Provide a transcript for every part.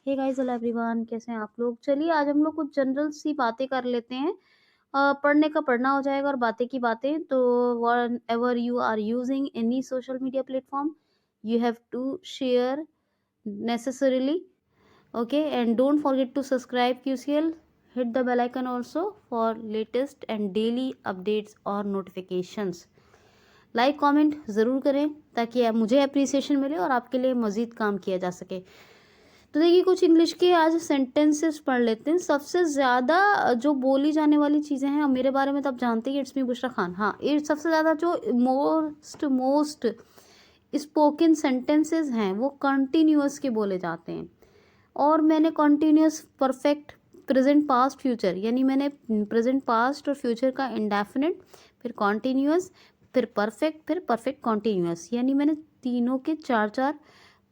Hey guys, hello everyone, कैसे हैं आप लोग? चलिए आज हम लोग कुछ जनरल सी बातें कर लेते हैं। पढ़ने का पढ़ना हो जाएगा और बातें की बातें। तो whenever you are using any social media platform, you have to share necessarily. Okay, and don't forget to subscribe QCL. Hit the bell icon also for latest and daily updates or notifications. Like comment ज़रूर करें ताकि मुझे appreciation मिले और आपके लिए मज़ीद काम किया जा सके। तो देखिए कुछ इंग्लिश के आज सेंटेंसेस पढ़ लेते हैं। सबसे ज़्यादा जो बोली जाने वाली चीज़ें हैं, मेरे बारे में तो आप जानते ही, इट्स मी बुशरा खान। हाँ, ये सबसे ज़्यादा जो मोस्ट स्पोकन सेंटेंसेस हैं वो कंटिन्यूअस के बोले जाते हैं। और मैंने continuous, perfect, present, past, future, यानी मैंने प्रेजेंट, पास्ट और फ्यूचर का इंडेफिनिट, फिर कॉन्टीन्यूअस, फिर परफेक्ट कॉन्टीन्यूअस, यानी मैंने तीनों के चार चार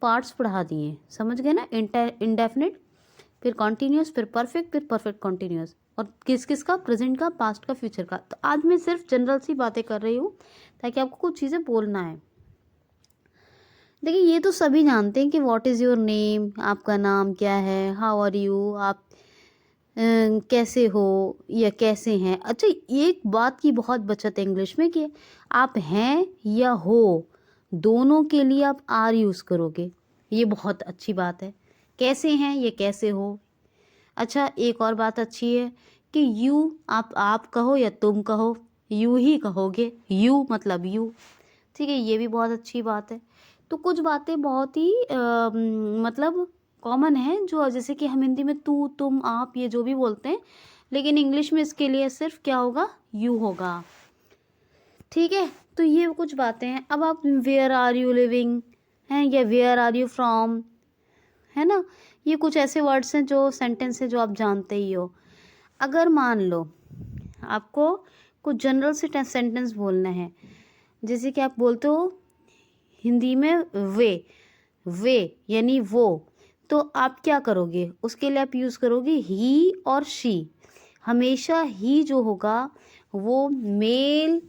पार्ट्स पढ़ा दिए। समझ गए ना? इंडेफिनिट, फिर कॉन्टीन्यूअस, फिर परफेक्ट कॉन्टीन्यूअस, और किस किस का? प्रेजेंट का, पास्ट का, फ्यूचर का। तो आज मैं सिर्फ जनरल सी बातें कर रही हूँ ताकि आपको कुछ चीज़ें बोलना है। देखिए ये तो सभी जानते हैं कि व्हाट इज़ योर नेम, आपका नाम क्या है, हाउ आर यू, आप कैसे हो या कैसे हैं। अच्छा, एक बात की बहुत बचत है इंग्लिश में कि आप हैं या हो, दोनों के लिए आप आर यूज़ करोगे। ये बहुत अच्छी बात है। कैसे हैं ये कैसे हो। अच्छा, एक और बात अच्छी है कि यू, आप कहो या तुम कहो, यू ही कहोगे, यू मतलब यू। ठीक है, ये भी बहुत अच्छी बात है। तो कुछ बातें बहुत ही मतलब कॉमन है, जो जैसे कि हम हिंदी में तू, तुम, आप, ये जो भी बोलते हैं, लेकिन इंग्लिश में इसके लिए सिर्फ क्या होगा? यू होगा। ठीक है, तो ये कुछ बातें हैं। अब आप वेयर आर यू लिविंग हैं या वेयर आर यू फ्रॉम, है ना? ये कुछ ऐसे वर्ड्स हैं, जो सेंटेंस है, जो आप जानते ही हो। अगर मान लो आपको कुछ जनरल से सेंटेंस बोलना है, जैसे कि आप बोलते हो हिंदी में वे यानी वो, तो आप क्या करोगे? उसके लिए आप यूज़ करोगे ही और शी। हमेशा ही जो होगा वो मेल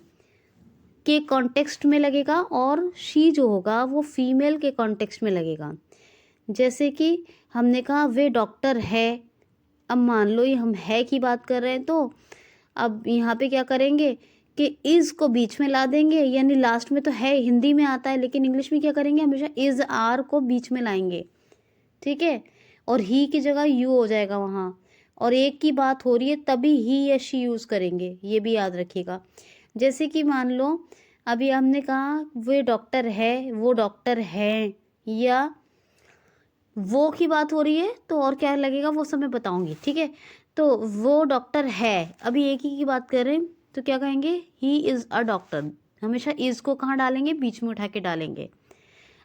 के कॉन्टेक्स्ट में लगेगा और शी जो होगा वो फीमेल के कॉन्टेक्स्ट में लगेगा। जैसे कि हमने कहा वे डॉक्टर है। अब मान लो ये हम है की बात कर रहे हैं, तो अब यहाँ पे क्या करेंगे कि इज़ को बीच में ला देंगे, यानी लास्ट में तो है हिंदी में आता है, लेकिन इंग्लिश में क्या करेंगे? हमेशा इज़ आर को बीच में लाएंगे। ठीक है, और ही की जगह यू हो जाएगा वहाँ, और एक की बात हो रही है तभी ही या शी यूज़ करेंगे, ये भी याद रखिएगा। जैसे कि मान लो अभी हमने कहा वे डॉक्टर है, वो डॉक्टर हैं, या वो की बात हो रही है, तो और क्या लगेगा वो सब मैं बताऊंगी। ठीक है, तो वो डॉक्टर है, अभी एक ही की बात कर रहे हैं, तो क्या कहेंगे? He is a doctor. हमेशा इज़ को कहाँ डालेंगे? बीच में उठा के डालेंगे।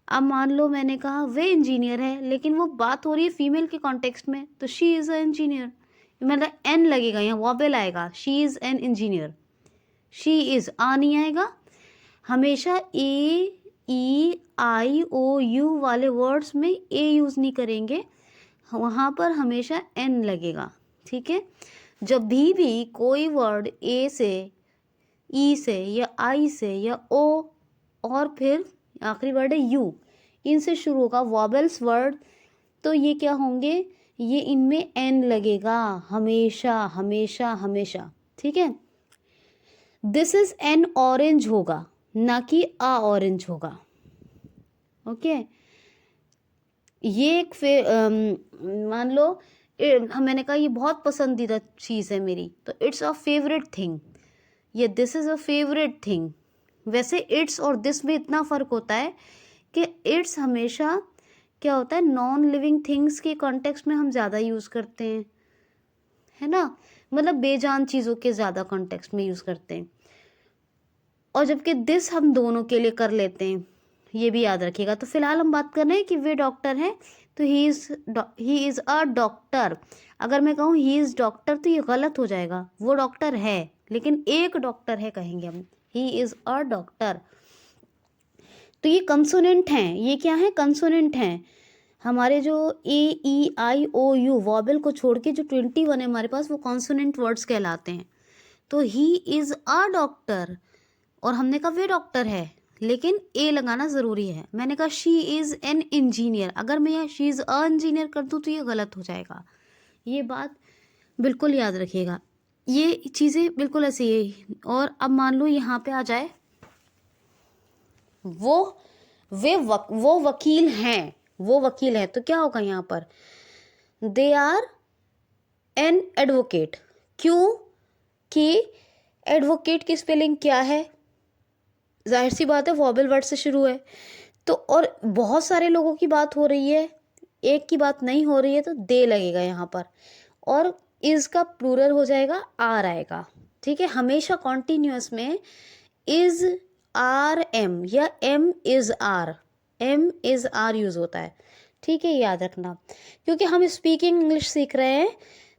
अब मान लो मैंने कहा वे इंजीनियर है, लेकिन वो बात हो रही है फीमेल के कॉन्टेक्स्ट में, तो शी इज़ अ इंजीनियर, मतलब एन लगेगा, यहाँ वॉवेल आएगा, she is an engineer. She is a नहीं आएगा। हमेशा ए, ई, आई, ओ, यू वाले वर्ड्स में ए यूज़ नहीं करेंगे, वहाँ पर हमेशा एन लगेगा। ठीक है, जब भी कोई वर्ड ए से, ई से, या आई से, या ओ, और फिर आखिरी वर्ड है यू, इनसे शुरू होगा वॉबल्स वर्ड, तो ये क्या होंगे? ये इनमें एन लगेगा हमेशा हमेशा हमेशा। ठीक है, दिस इज एन ऑरेंज होगा, ना कि आ ऑरेंज होगा। ओके, ये एक मान लो मैंने कहा ये बहुत पसंदीदा चीज़ है मेरी, तो इट्स अ फेवरेट थिंग, या this is a favourite thing. वैसे इट्स और दिस में इतना फ़र्क होता है कि इट्स हमेशा क्या होता है, नॉन लिविंग थिंग्स के कॉन्टेक्स्ट में हम ज़्यादा यूज़ करते हैं, है ना? मतलब बेजान चीज़ों के ज़्यादा कॉन्टेक्स्ट में यूज़ करते हैं, और जबकि दिस हम दोनों के लिए कर लेते हैं, ये भी याद रखिएगा। तो फिलहाल हम बात कर रहे हैं कि वे डॉक्टर हैं, तो ही इज़ अ डॉक्टर। अगर मैं कहूँ ही इज़ डॉक्टर तो ये गलत हो जाएगा, वो डॉक्टर है, लेकिन एक डॉक्टर है कहेंगे हम, ही इज़ अ डॉक्टर। तो ये कंसोनेंट हैं, ये क्या है? कंसोनेंट हैं। हमारे जो ए, ई, आई, ओ, यू वॉबल को छोड़ के जो 21 है हमारे पास, वो कॉन्सोनेंट वर्ड्स कहलाते हैं। तो ही इज़ अ डॉक्टर, और हमने कहा वे डॉक्टर है, लेकिन ए लगाना ज़रूरी है। मैंने कहा शी इज़ एन इंजीनियर, अगर मैं यहाँ शी इज़ अ इंजीनियर कर दूँ तो ये गलत हो जाएगा। ये बात बिल्कुल याद रखिएगा, ये चीज़ें बिल्कुल ऐसी है। और अब मान लो यहाँ पे आ जाए वो वकील हैं, वो वकील है, तो क्या होगा यहाँ पर, दे आर एन एडवोकेट। क्यों कि एडवोकेट की स्पेलिंग क्या है, जाहिर सी बात है वॉबल वर्ड से शुरू है। तो और बहुत सारे लोगों की बात हो रही है, एक की बात नहीं हो रही है, तो दे लगेगा यहाँ पर, और इज का प्लूरल हो जाएगा आर आएगा। ठीक है, हमेशा कॉन्टिन्यूअस में इज आर एम या एम इज आर यूज होता है। ठीक है, याद रखना, क्योंकि हम स्पीकिंग इंग्लिश सीख रहे हैं,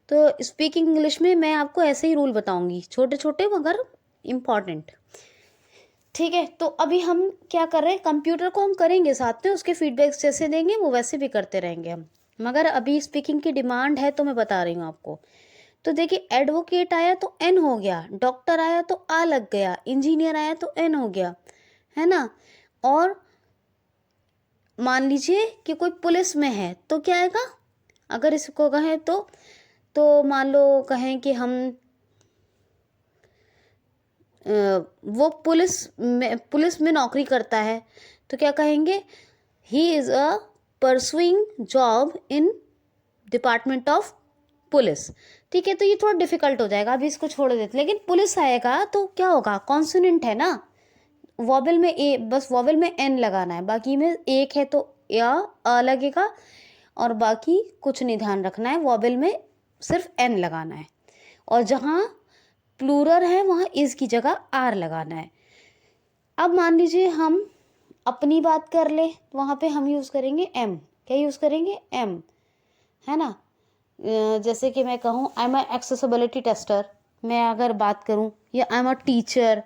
तो स्पीकिंग इंग्लिश में मैं आपको ऐसे ही रूल बताऊंगी, छोटे छोटे मगर इम्पॉर्टेंट। ठीक है, तो अभी हम क्या कर रहे हैं, कंप्यूटर को हम करेंगे साथ में, उसके फीडबैक्स जैसे देंगे वो वैसे भी करते रहेंगे हम, मगर अभी स्पीकिंग की डिमांड है तो मैं बता रही हूँ आपको। तो देखिए, एडवोकेट आया तो एन हो गया, डॉक्टर आया तो आ लग गया, इंजीनियर आया तो एन हो गया, है ना। और मान लीजिए कि कोई पुलिस में है तो क्या आएगा, अगर इसको कहें तो मान लो कहें कि हम वो पुलिस में नौकरी करता है, तो क्या कहेंगे, he is a pursuing job in department of police. ठीक है, तो ये थोड़ा डिफिकल्ट हो जाएगा, अभी इसको छोड़ देते, लेकिन पुलिस आएगा तो क्या होगा, कॉन्सोनेंट है ना, वॉवेल में ए, बस वॉवेल में एन लगाना है, बाकी में एक है तो या अ लगेगा, और बाकी कुछ नहीं ध्यान रखना है, वॉवेल में सिर्फ एन लगाना है, और जहाँ प्लूरल है वहाँ इज की जगह आर लगाना है। अब मान लीजिए हम अपनी बात कर ले, तो वहाँ पे हम यूज़ करेंगे एम, क्या यूज़ करेंगे, एम, है ना। जैसे कि मैं कहूँ I am a accessibility tester, मैं अगर बात करूँ, या आई एम अ टीचर,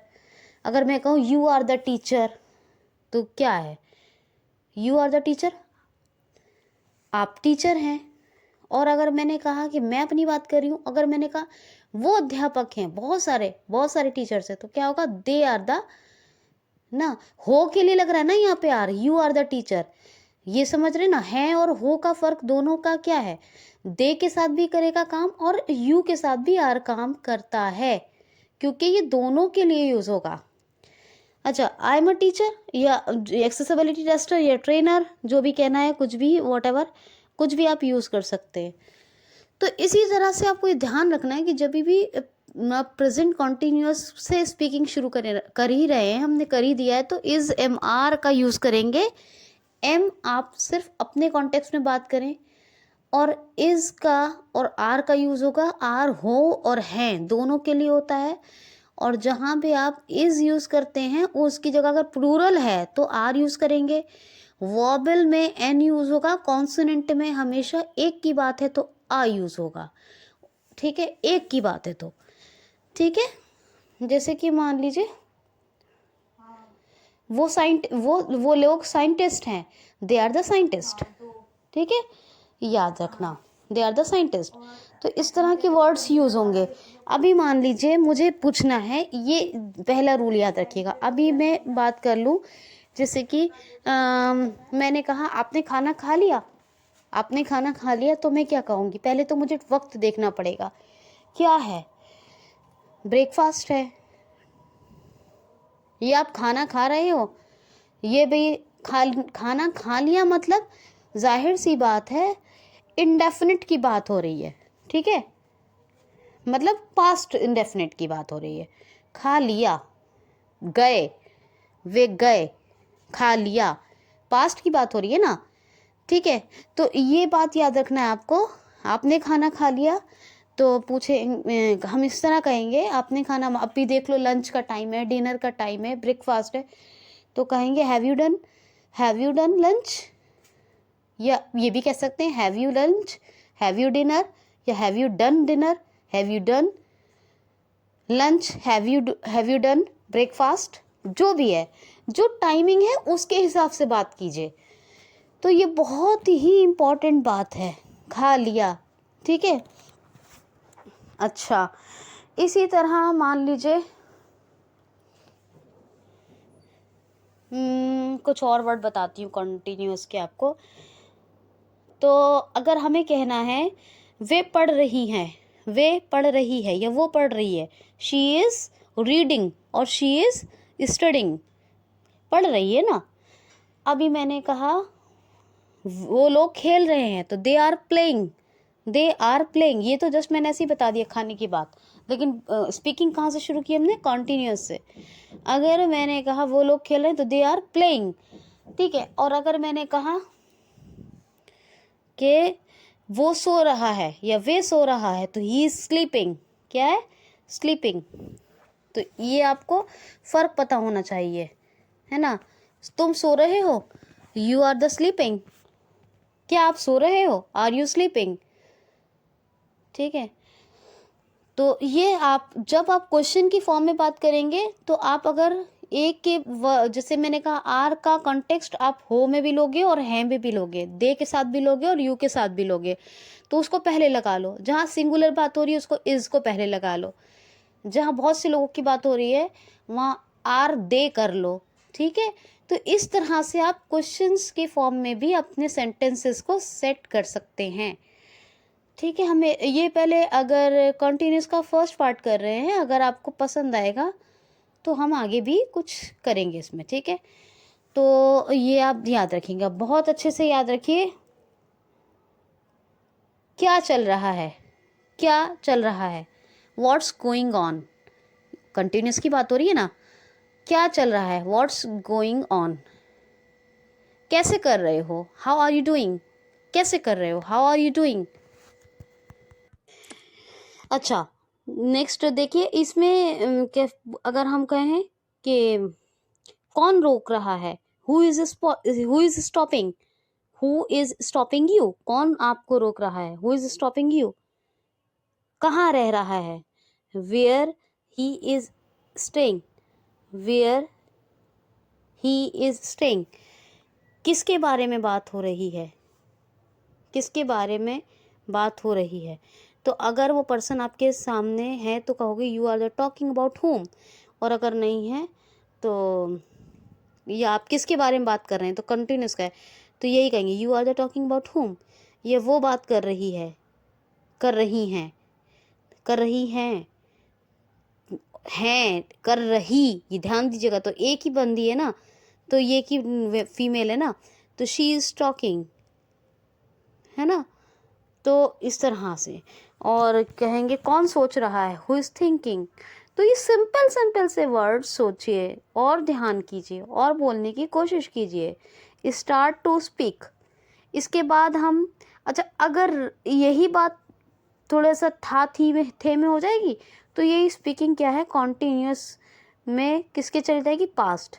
अगर मैं कहूँ यू आर द टीचर, तो क्या है, यू आर द टीचर, आप टीचर हैं। और अगर मैंने कहा कि मैं अपनी बात कर रही हूँ, अगर मैंने कहा वो अध्यापक हैं, बहुत सारे टीचर्स हैं, तो क्या होगा, दे आर द, ना हो के लिए लग रहा है ना यहाँ पे are, you are the teacher, ये समझ रहे ना, है और हो का फर्क दोनों का क्या है, दे के साथ भी करेगा काम और यू के साथ भी आर काम करता है, क्योंकि ये दोनों के लिए यूज होगा। अच्छा, आई एम अ टीचर या एक्सेसिबिलिटी टेस्टर या ट्रेनर, जो भी कहना है, कुछ भी वॉट कुछ भी आप यूज़ कर सकते हैं। तो इसी तरह से आपको ये ध्यान रखना है कि जब भी प्रेजेंट कॉन्टिन्यूअस से स्पीकिंग शुरू कर ही रहे हैं, हमने कर ही दिया है, तो इज एम आर का यूज़ करेंगे। एम आप सिर्फ अपने कॉन्टेक्स्ट में बात करें, और इज का और आर का यूज़ होगा, आर हो और हैं दोनों के लिए होता है। और जहाँ पे आप इज यूज़ करते हैं उसकी जगह अगर प्लूरल है तो आर यूज़ करेंगे, वॉबल में एन यूज़ होगा, कॉन्सोनेंट में हमेशा एक की बात है तो आ यूज़ होगा। ठीक है, एक की बात है तो, ठीक है। जैसे कि मान लीजिए वो लोग साइंटिस्ट हैं, दे आर द साइंटिस्ट। ठीक है, याद रखना, दे आर द साइंटिस्ट। तो इस तरह के वर्ड्स यूज़ होंगे। अभी मान लीजिए मुझे पूछना है, ये पहला रूल याद रखिएगा। अभी मैं बात कर लूँ, जैसे कि मैंने कहा आपने खाना खा लिया, आपने खाना खा लिया, तो मैं क्या कहूँगी, पहले तो मुझे वक्त देखना पड़ेगा, क्या है, ब्रेकफास्ट है, ये आप खाना खा रहे हो, ये भाई खाना खा लिया, मतलब जाहिर सी बात है इंडेफिनिट की बात हो रही है। ठीक है, मतलब पास्ट इंडेफिनिट की बात हो रही है। खा लिया, गए, वे गए, खा लिया, पास्ट की बात हो रही है ना। ठीक है, तो ये बात याद रखना है आपको। आपने खाना खा लिया तो पूछे, हम इस तरह कहेंगे, आपने खाना, अभी देख लो लंच का टाइम है, डिनर का टाइम है, ब्रेकफास्ट है, तो कहेंगे हैव यू डन लंच, या ये भी कह सकते हैं have you lunch, have you dinner, या have you done dinner, have you done lunch, have you done breakfast, जो भी है, जो टाइमिंग है उसके हिसाब से बात कीजिए। तो ये बहुत ही इम्पॉर्टेंट बात है, खा लिया। ठीक है, अच्छा, इसी तरह मान लीजिए कुछ और वर्ड बताती हूँ कंटिन्यूअस के आपको। तो अगर हमें कहना है वे पढ़ रही हैं, वे पढ़ रही है या वो पढ़ रही है, शी इज़ रीडिंग और शी इज़ स्टडिंग, पढ़ रही है ना। अभी मैंने कहा वो लोग खेल रहे हैं, तो they are playing, they are playing. ये तो जस्ट मैंने ऐसे ही बता दिया खाने की बात, लेकिन स्पीकिंग कहाँ से शुरू की हमने, कॉन्टिन्यूअस से। अगर मैंने कहा वो लोग खेल रहे हैं तो दे आर प्लेइंग, ठीक है। और अगर मैंने कहा कि वो सो रहा है या वे सो रहा है तो ही इज स्लीपिंग, क्या है, स्लीपिंग। तो ये आपको फर्क पता होना चाहिए, है ना। तुम सो रहे हो, यू आर द स्लीपिंग, क्या आप सो रहे हो, आर यू स्लीपिंग, ठीक है। तो ये आप जब आप क्वेश्चन की फॉर्म में बात करेंगे तो आप अगर एक के जैसे मैंने कहा आर का कॉन्टेक्स्ट आप हो में भी लोगे और हैं में भी लोगे, दे के साथ भी लोगे और यू के साथ भी लोगे, तो उसको पहले लगा लो। जहाँ सिंगुलर बात हो रही है उसको इज को पहले लगा लो, जहाँ बहुत से लोगों की बात हो रही है वहाँ आर दे कर लो, ठीक है। तो इस तरह से आप क्वेश्चंस के फॉर्म में भी अपने सेंटेंसेस को सेट कर सकते हैं, ठीक है। हमें ये पहले अगर कंटिन्यूस का फर्स्ट पार्ट कर रहे हैं, अगर आपको पसंद आएगा तो हम आगे भी कुछ करेंगे इसमें, ठीक है। तो ये आप याद रखेंगे, बहुत अच्छे से याद रखिए। क्या चल रहा है, क्या चल रहा है, व्हाट्स गोइंग ऑन, कंटिन्यूस की बात हो रही है ना, क्या चल रहा है, व्हाट्स गोइंग ऑन। कैसे कर रहे हो, हाउ आर यू डूइंग, कैसे कर रहे हो, हाउ आर यू डूइंग। अच्छा, नेक्स्ट देखिए इसमें अगर हम कहें कि कौन रोक रहा है, who is stopping, who is stopping you, कौन आपको रोक रहा है, हु इज स्टॉपिंग यू। कहाँ रह रहा है, where he is staying, where he is staying. किसके बारे में बात हो रही है, किसके बारे में बात हो रही है। तो अगर वो पर्सन आपके सामने है तो कहोगे you are the talking about home, और अगर नहीं है तो या आप किसके बारे में बात कर रहे हैं तो कंटिन्यूस का है, तो यही कहेंगे you are the talking about home. ये वो बात कर रही है, कर रही हैं, कर रही हैं, हैं कर रही, ये ध्यान दीजिएगा। तो एक ही बंदी है ना, तो ये की फीमेल है ना, तो शी इज टॉकिंग, है ना। तो इस तरह से और कहेंगे कौन सोच रहा है, हु इज थिंकिंग। तो ये सिंपल सिंपल से वर्ड सोचिए और ध्यान कीजिए और बोलने की कोशिश कीजिए, स्टार्ट टू स्पीक। इसके बाद हम, अच्छा अगर यही बात थोड़ा सा था थी में थे में हो जाएगी तो यही स्पीकिंग क्या है, कॉन्टिन्यूस में किसके चली जाएगी, पास्ट।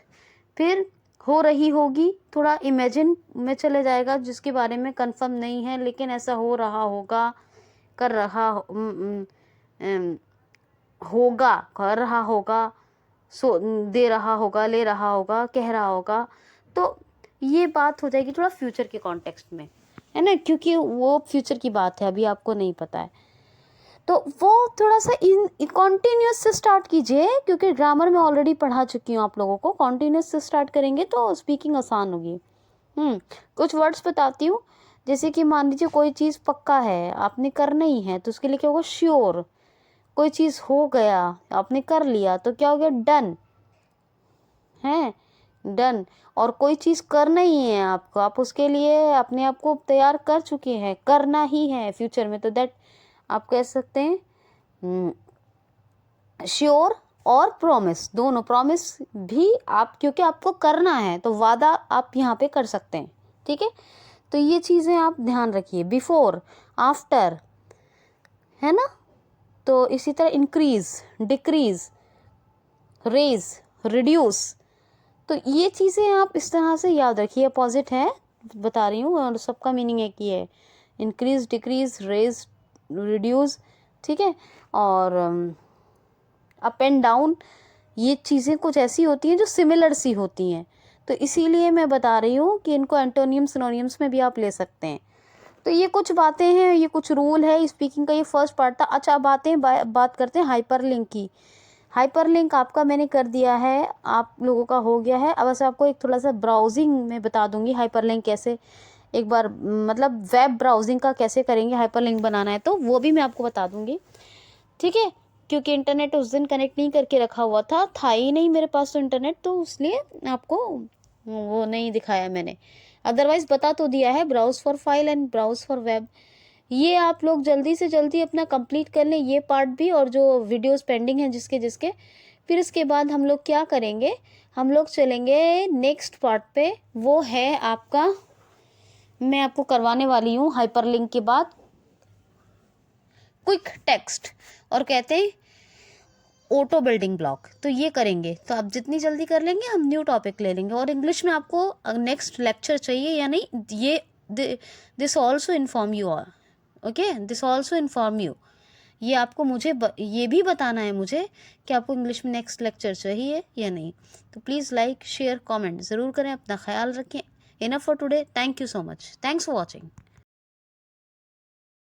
फिर हो रही होगी थोड़ा इमेजिन में चले जाएगा जिसके बारे में कंफर्म नहीं है लेकिन ऐसा हो रहा होगा, कर रहा होगा, कर रहा होगा, सो दे रहा होगा, ले रहा होगा, कह रहा होगा। तो ये बात हो जाएगी थोड़ा फ्यूचर के कॉन्टेक्स्ट में, है ना, क्योंकि वो फ्यूचर की बात है, अभी आपको नहीं पता है। तो वो थोड़ा सा इन कॉन्टिन्यूस से स्टार्ट कीजिए, क्योंकि ग्रामर में ऑलरेडी पढ़ा चुकी हूँ आप लोगों को। कॉन्टिन्यूस से स्टार्ट करेंगे तो स्पीकिंग आसान होगी। कुछ वर्ड्स बताती हूँ, जैसे कि मान लीजिए कोई चीज़ पक्का है, आपने करना ही है, तो उसके लिए क्या होगा, श्योर। कोई चीज़ हो गया, आपने कर लिया, तो क्या हो गया, डन, है डन। और कोई चीज़ करना ही है आपको, आप उसके लिए अपने आप को तैयार कर चुके हैं, करना ही है फ्यूचर में, तो दैट आप कह सकते हैं श्योर और प्रॉमिस, दोनों। प्रॉमिस भी आप, क्योंकि आपको करना है तो वादा आप यहाँ पे कर सकते हैं, ठीक है। तो ये चीज़ें आप ध्यान रखिए, बिफोर, आफ्टर, है ना। तो इसी तरह इंक्रीज, डिक्रीज, रेज, रिड्यूस। तो ये चीज़ें आप इस तरह से याद रखिए, अपोजिट है बता रही हूँ और सबका मीनिंग एक ही है, इंक्रीज, डिक्रीज, रेज, रिड्यूस, ठीक है। और अप एंड डाउन, ये चीज़ें कुछ ऐसी होती हैं जो सिमिलर सी होती हैं, तो इसीलिए मैं बता रही हूँ कि इनको एंटोनियम सिनोनियम्स में भी आप ले सकते हैं। तो ये कुछ बातें हैं, ये कुछ रूल है स्पीकिंग का, ये फर्स्ट पार्ट था। अच्छा अब बात करते हैं हाइपरलिंक की। हाइपरलिंक आपका मैंने कर दिया है, आप लोगों का हो गया है। अब बस आपको एक थोड़ा सा ब्राउजिंग में बता दूंगी हाइपरलिंक कैसे, एक बार मतलब वेब ब्राउजिंग का कैसे करेंगे, हाइपरलिंक बनाना है तो वो भी मैं आपको बता दूंगी, ठीक है। क्योंकि इंटरनेट उस दिन कनेक्ट नहीं करके रखा हुआ था ही नहीं मेरे पास तो इंटरनेट, तो इसलिए आपको वो नहीं दिखाया मैंने, अदरवाइज बता तो दिया है। Browse for file and browse for web, ये आप लोग जल्दी से जल्दी अपना कंप्लीट कर लें ये पार्ट भी, और जो वीडियोस पेंडिंग हैं जिसके जिसके। फिर इसके बाद हम लोग क्या करेंगे, हम लोग चलेंगे नेक्स्ट पार्ट पे, वो है आपका, मैं आपको करवाने वाली हूँ हाइपरलिंक के बाद क्विक टेक्स्ट, और कहते हैं ऑटो बिल्डिंग ब्लॉक, तो ये करेंगे। तो आप जितनी जल्दी कर लेंगे हम न्यू टॉपिक ले लेंगे। और इंग्लिश में आपको नेक्स्ट लेक्चर चाहिए या नहीं, ये this also inform you all, okay, this also inform you, ये आपको मुझे ये भी बताना है मुझे कि आपको इंग्लिश में नेक्स्ट लेक्चर चाहिए या नहीं। तो प्लीज़ लाइक शेयर कमेंट ज़रूर करें, अपना ख्याल रखें। Enough for today, thank you so much, thanks for watching.